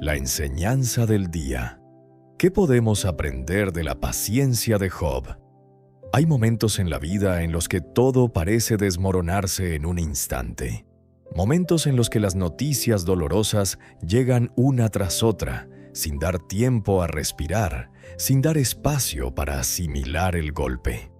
La enseñanza del día. ¿Qué podemos aprender de la paciencia de Job? Hay momentos en la vida en los que todo parece desmoronarse en un instante. Momentos en los que las noticias dolorosas llegan una tras otra, sin dar tiempo a respirar, sin dar espacio para asimilar el golpe.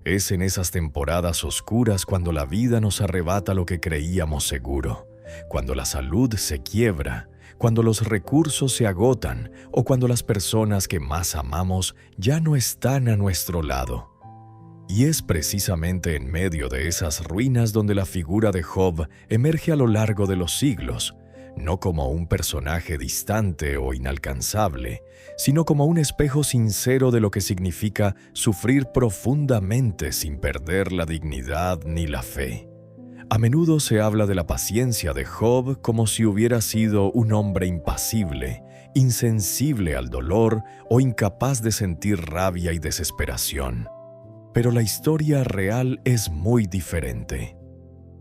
Es en esas temporadas oscuras cuando la vida nos arrebata lo que creíamos seguro, cuando la salud se quiebra, cuando los recursos se agotan o cuando las personas que más amamos ya no están a nuestro lado. Y es precisamente en medio de esas ruinas donde la figura de Job emerge a lo largo de los siglos, no como un personaje distante o inalcanzable, sino como un espejo sincero de lo que significa sufrir profundamente sin perder la dignidad ni la fe. A menudo se habla de la paciencia de Job como si hubiera sido un hombre impasible, insensible al dolor o incapaz de sentir rabia y desesperación. Pero la historia real es muy diferente.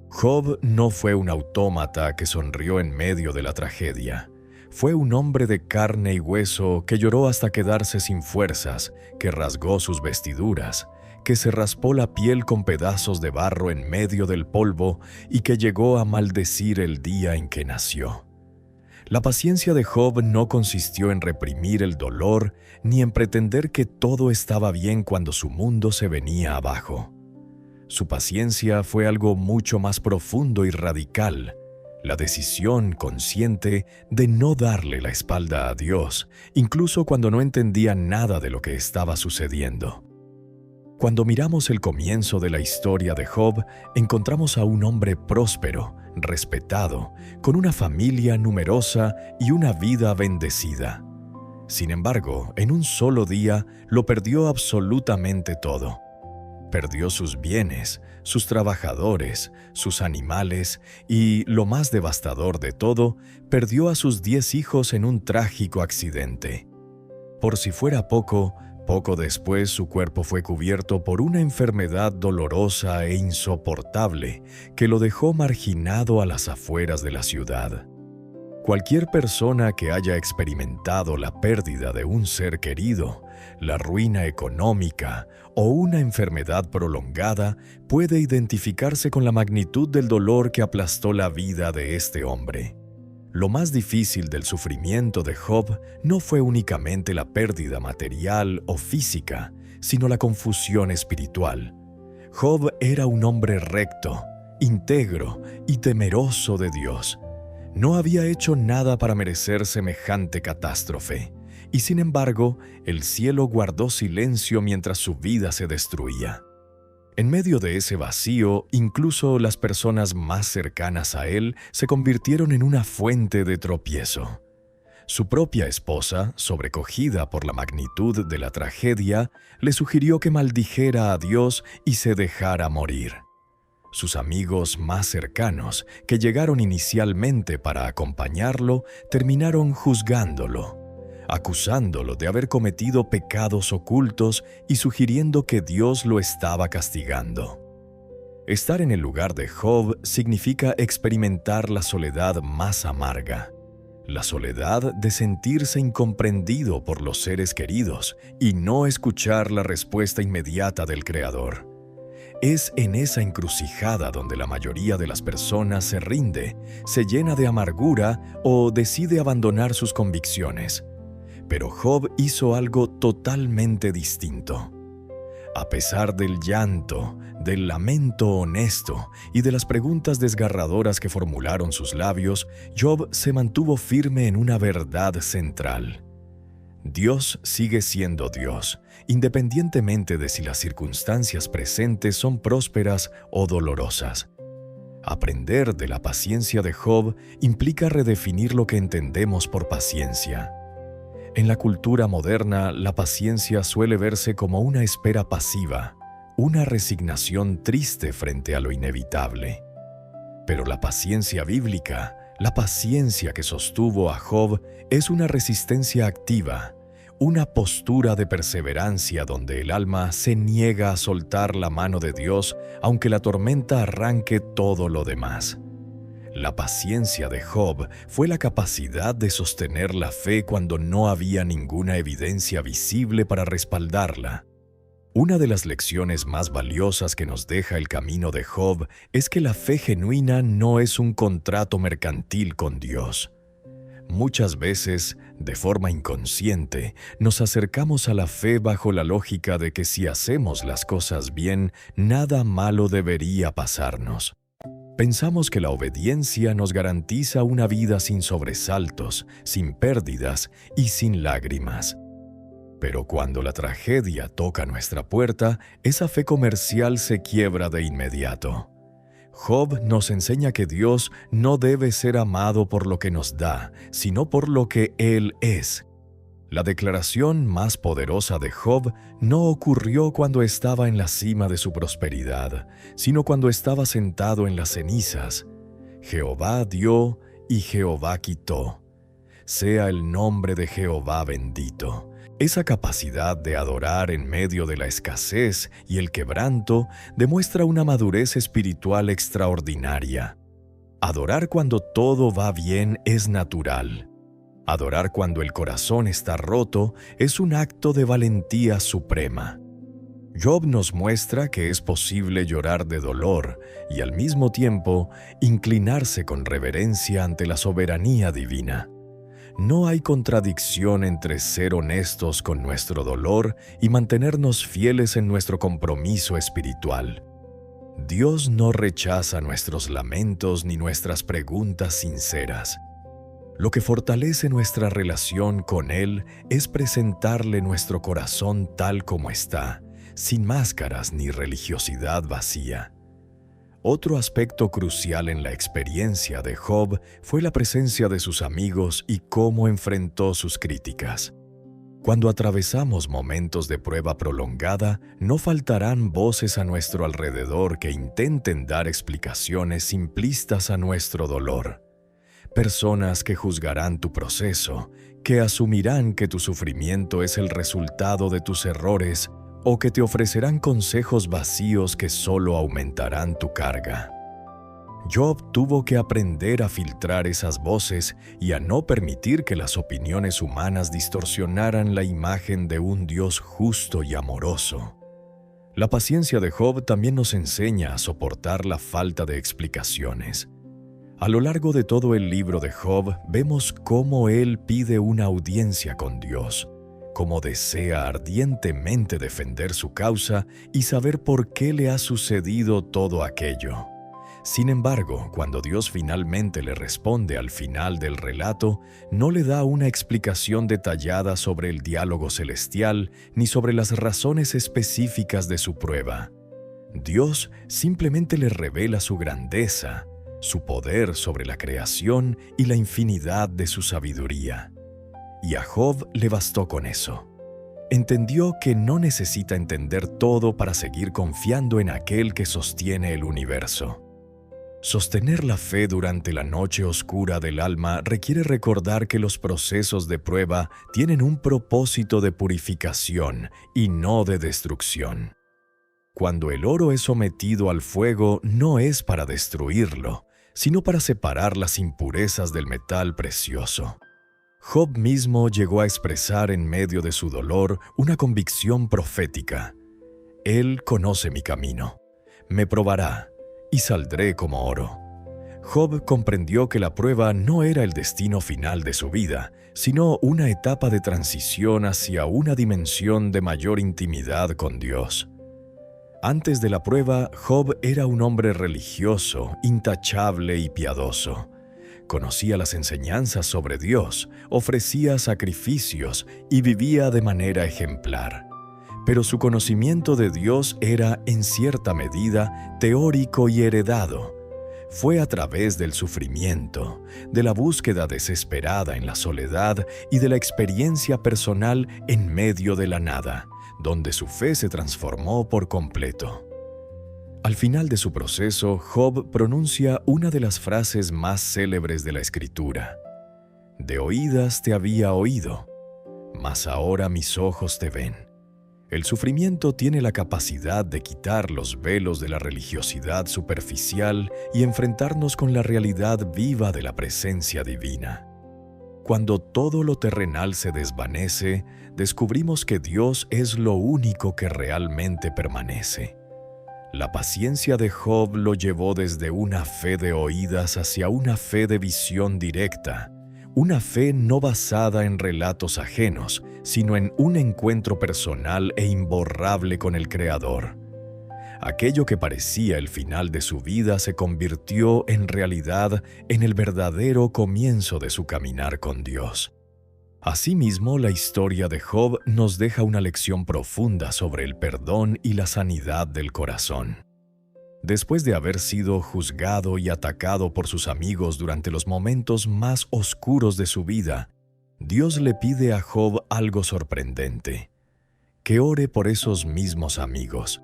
Job no fue un autómata que sonrió en medio de la tragedia. Fue un hombre de carne y hueso que lloró hasta quedarse sin fuerzas, que rasgó sus vestiduras, que se raspó la piel con pedazos de barro en medio del polvo y que llegó a maldecir el día en que nació. La paciencia de Job no consistió en reprimir el dolor ni en pretender que todo estaba bien cuando su mundo se venía abajo. Su paciencia fue algo mucho más profundo y radical, la decisión consciente de no darle la espalda a Dios, incluso cuando no entendía nada de lo que estaba sucediendo. Cuando miramos el comienzo de la historia de Job, encontramos a un hombre próspero, respetado, con una familia numerosa y una vida bendecida. Sin embargo, en un solo día lo perdió absolutamente todo. Perdió sus bienes, sus trabajadores, sus animales y, lo más devastador de todo, perdió a sus 10 hijos en un trágico accidente. Por si fuera poco después su cuerpo fue cubierto por una enfermedad dolorosa e insoportable que lo dejó marginado a las afueras de la ciudad. Cualquier persona que haya experimentado la pérdida de un ser querido, la ruina económica o una enfermedad prolongada puede identificarse con la magnitud del dolor que aplastó la vida de este hombre. Lo más difícil del sufrimiento de Job no fue únicamente la pérdida material o física, sino la confusión espiritual. Job era un hombre recto, íntegro y temeroso de Dios. No había hecho nada para merecer semejante catástrofe, y sin embargo, el cielo guardó silencio mientras su vida se destruía. En medio de ese vacío, incluso las personas más cercanas a él se convirtieron en una fuente de tropiezo. Su propia esposa, sobrecogida por la magnitud de la tragedia, le sugirió que maldijera a Dios y se dejara morir. Sus amigos más cercanos, que llegaron inicialmente para acompañarlo, terminaron juzgándolo, acusándolo de haber cometido pecados ocultos y sugiriendo que Dios lo estaba castigando. Estar en el lugar de Job significa experimentar la soledad más amarga, la soledad de sentirse incomprendido por los seres queridos y no escuchar la respuesta inmediata del Creador. Es en esa encrucijada donde la mayoría de las personas se rinde, se llena de amargura o decide abandonar sus convicciones. Pero Job hizo algo totalmente distinto. A pesar del llanto, del lamento honesto y de las preguntas desgarradoras que formularon sus labios, Job se mantuvo firme en una verdad central. Dios sigue siendo Dios, independientemente de si las circunstancias presentes son prósperas o dolorosas. Aprender de la paciencia de Job implica redefinir lo que entendemos por paciencia. En la cultura moderna, la paciencia suele verse como una espera pasiva, una resignación triste frente a lo inevitable. Pero la paciencia bíblica, la paciencia que sostuvo a Job, es una resistencia activa, una postura de perseverancia donde el alma se niega a soltar la mano de Dios, aunque la tormenta arranque todo lo demás. La paciencia de Job fue la capacidad de sostener la fe cuando no había ninguna evidencia visible para respaldarla. Una de las lecciones más valiosas que nos deja el camino de Job es que la fe genuina no es un contrato mercantil con Dios. Muchas veces, de forma inconsciente, nos acercamos a la fe bajo la lógica de que si hacemos las cosas bien, nada malo debería pasarnos. Pensamos que la obediencia nos garantiza una vida sin sobresaltos, sin pérdidas y sin lágrimas. Pero cuando la tragedia toca nuestra puerta, esa fe comercial se quiebra de inmediato. Job nos enseña que Dios no debe ser amado por lo que nos da, sino por lo que Él es. La declaración más poderosa de Job no ocurrió cuando estaba en la cima de su prosperidad, sino cuando estaba sentado en las cenizas. Jehová dio y Jehová quitó. Sea el nombre de Jehová bendito. Esa capacidad de adorar en medio de la escasez y el quebranto demuestra una madurez espiritual extraordinaria. Adorar cuando todo va bien es natural. Adorar cuando el corazón está roto es un acto de valentía suprema. Job nos muestra que es posible llorar de dolor y al mismo tiempo inclinarse con reverencia ante la soberanía divina. No hay contradicción entre ser honestos con nuestro dolor y mantenernos fieles en nuestro compromiso espiritual. Dios no rechaza nuestros lamentos ni nuestras preguntas sinceras. Lo que fortalece nuestra relación con Él es presentarle nuestro corazón tal como está, sin máscaras ni religiosidad vacía. Otro aspecto crucial en la experiencia de Job fue la presencia de sus amigos y cómo enfrentó sus críticas. Cuando atravesamos momentos de prueba prolongada, no faltarán voces a nuestro alrededor que intenten dar explicaciones simplistas a nuestro dolor. Personas que juzgarán tu proceso, que asumirán que tu sufrimiento es el resultado de tus errores o que te ofrecerán consejos vacíos que solo aumentarán tu carga. Job tuvo que aprender a filtrar esas voces y a no permitir que las opiniones humanas distorsionaran la imagen de un Dios justo y amoroso. La paciencia de Job también nos enseña a soportar la falta de explicaciones. A lo largo de todo el libro de Job vemos cómo él pide una audiencia con Dios, cómo desea ardientemente defender su causa y saber por qué le ha sucedido todo aquello. Sin embargo, cuando Dios finalmente le responde al final del relato, no le da una explicación detallada sobre el diálogo celestial ni sobre las razones específicas de su prueba. Dios simplemente le revela su grandeza, su poder sobre la creación y la infinidad de su sabiduría. Y a Job le bastó con eso. Entendió que no necesita entender todo para seguir confiando en aquel que sostiene el universo. Sostener la fe durante la noche oscura del alma requiere recordar que los procesos de prueba tienen un propósito de purificación y no de destrucción. Cuando el oro es sometido al fuego, no es para destruirlo, sino para separar las impurezas del metal precioso. Job mismo llegó a expresar en medio de su dolor una convicción profética. Él conoce mi camino, me probará y saldré como oro. Job comprendió que la prueba no era el destino final de su vida, sino una etapa de transición hacia una dimensión de mayor intimidad con Dios. Antes de la prueba, Job era un hombre religioso, intachable y piadoso. Conocía las enseñanzas sobre Dios, ofrecía sacrificios y vivía de manera ejemplar. Pero su conocimiento de Dios era, en cierta medida, teórico y heredado. Fue a través del sufrimiento, de la búsqueda desesperada en la soledad y de la experiencia personal en medio de la nada, donde su fe se transformó por completo. Al final de su proceso, Job pronuncia una de las frases más célebres de la Escritura. «De oídas te había oído, mas ahora mis ojos te ven». El sufrimiento tiene la capacidad de quitar los velos de la religiosidad superficial y enfrentarnos con la realidad viva de la presencia divina. Cuando todo lo terrenal se desvanece, descubrimos que Dios es lo único que realmente permanece. La paciencia de Job lo llevó desde una fe de oídas hacia una fe de visión directa, una fe no basada en relatos ajenos, sino en un encuentro personal e imborrable con el Creador. Aquello que parecía el final de su vida se convirtió en realidad en el verdadero comienzo de su caminar con Dios. Asimismo, la historia de Job nos deja una lección profunda sobre el perdón y la sanidad del corazón. Después de haber sido juzgado y atacado por sus amigos durante los momentos más oscuros de su vida, Dios le pide a Job algo sorprendente: que ore por esos mismos amigos.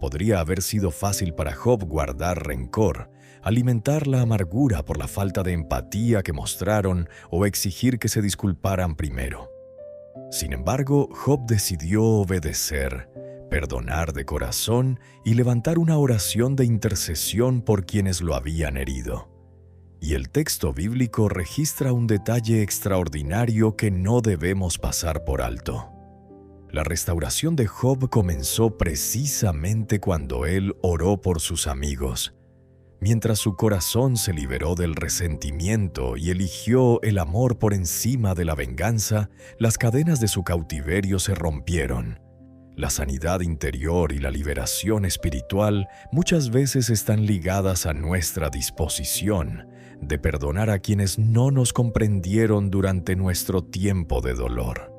Podría haber sido fácil para Job guardar rencor, alimentar la amargura por la falta de empatía que mostraron o exigir que se disculparan primero. Sin embargo, Job decidió obedecer, perdonar de corazón y levantar una oración de intercesión por quienes lo habían herido. Y el texto bíblico registra un detalle extraordinario que no debemos pasar por alto. La restauración de Job comenzó precisamente cuando él oró por sus amigos. Mientras su corazón se liberó del resentimiento y eligió el amor por encima de la venganza, las cadenas de su cautiverio se rompieron. La sanidad interior y la liberación espiritual muchas veces están ligadas a nuestra disposición de perdonar a quienes no nos comprendieron durante nuestro tiempo de dolor.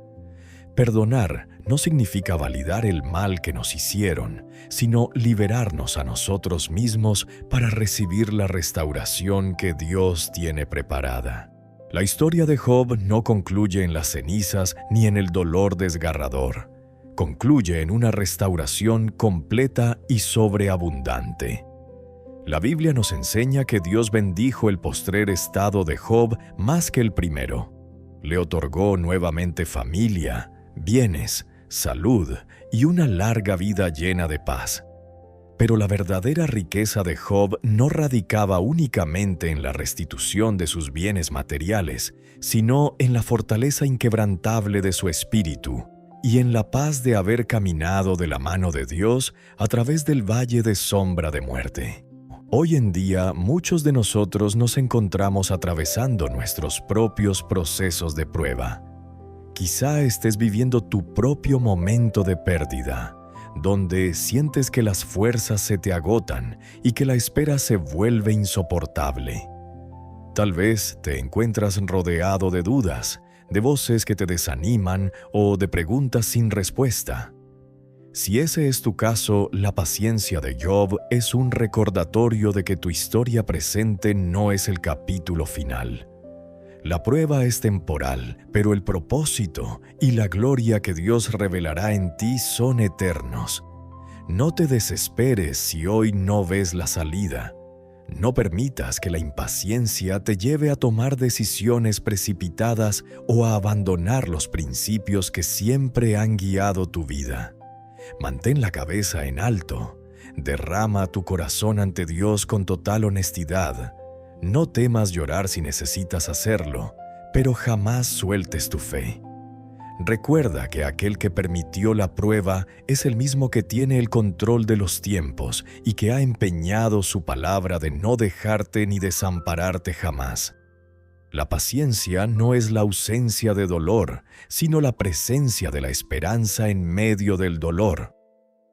Perdonar no significa validar el mal que nos hicieron, sino liberarnos a nosotros mismos para recibir la restauración que Dios tiene preparada. La historia de Job no concluye en las cenizas ni en el dolor desgarrador. Concluye en una restauración completa y sobreabundante. La Biblia nos enseña que Dios bendijo el postrer estado de Job más que el primero. Le otorgó nuevamente familia, bienes, salud y una larga vida llena de paz. Pero la verdadera riqueza de Job no radicaba únicamente en la restitución de sus bienes materiales, sino en la fortaleza inquebrantable de su espíritu y en la paz de haber caminado de la mano de Dios a través del valle de sombra de muerte. Hoy en día, muchos de nosotros nos encontramos atravesando nuestros propios procesos de prueba. Quizá estés viviendo tu propio momento de pérdida, donde sientes que las fuerzas se te agotan y que la espera se vuelve insoportable. Tal vez te encuentras rodeado de dudas, de voces que te desaniman o de preguntas sin respuesta. Si ese es tu caso, la paciencia de Job es un recordatorio de que tu historia presente no es el capítulo final. La prueba es temporal, pero el propósito y la gloria que Dios revelará en ti son eternos. No te desesperes si hoy no ves la salida. No permitas que la impaciencia te lleve a tomar decisiones precipitadas o a abandonar los principios que siempre han guiado tu vida. Mantén la cabeza en alto. Derrama tu corazón ante Dios con total honestidad. No temas llorar si necesitas hacerlo, pero jamás sueltes tu fe. Recuerda que aquel que permitió la prueba es el mismo que tiene el control de los tiempos y que ha empeñado su palabra de no dejarte ni desampararte jamás. La paciencia no es la ausencia de dolor, sino la presencia de la esperanza en medio del dolor.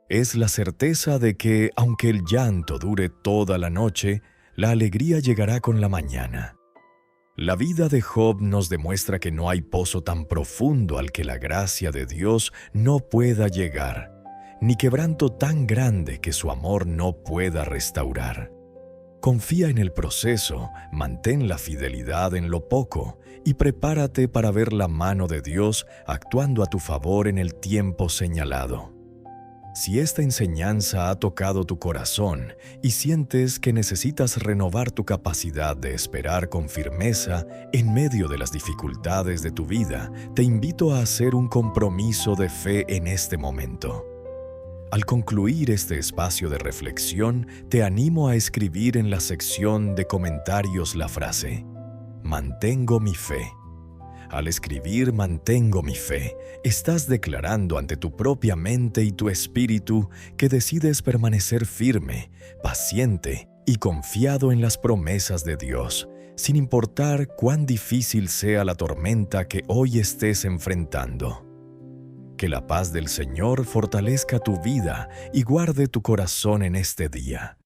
Es la certeza de que, aunque el llanto dure toda la noche, la alegría llegará con la mañana. La vida de Job nos demuestra que no hay pozo tan profundo al que la gracia de Dios no pueda llegar, ni quebranto tan grande que su amor no pueda restaurar. Confía en el proceso, mantén la fidelidad en lo poco y prepárate para ver la mano de Dios actuando a tu favor en el tiempo señalado. Si esta enseñanza ha tocado tu corazón y sientes que necesitas renovar tu capacidad de esperar con firmeza en medio de las dificultades de tu vida, te invito a hacer un compromiso de fe en este momento. Al concluir este espacio de reflexión, te animo a escribir en la sección de comentarios la frase: mantengo mi fe. Al escribir mantengo mi fe, estás declarando ante tu propia mente y tu espíritu que decides permanecer firme, paciente y confiado en las promesas de Dios, sin importar cuán difícil sea la tormenta que hoy estés enfrentando. Que la paz del Señor fortalezca tu vida y guarde tu corazón en este día.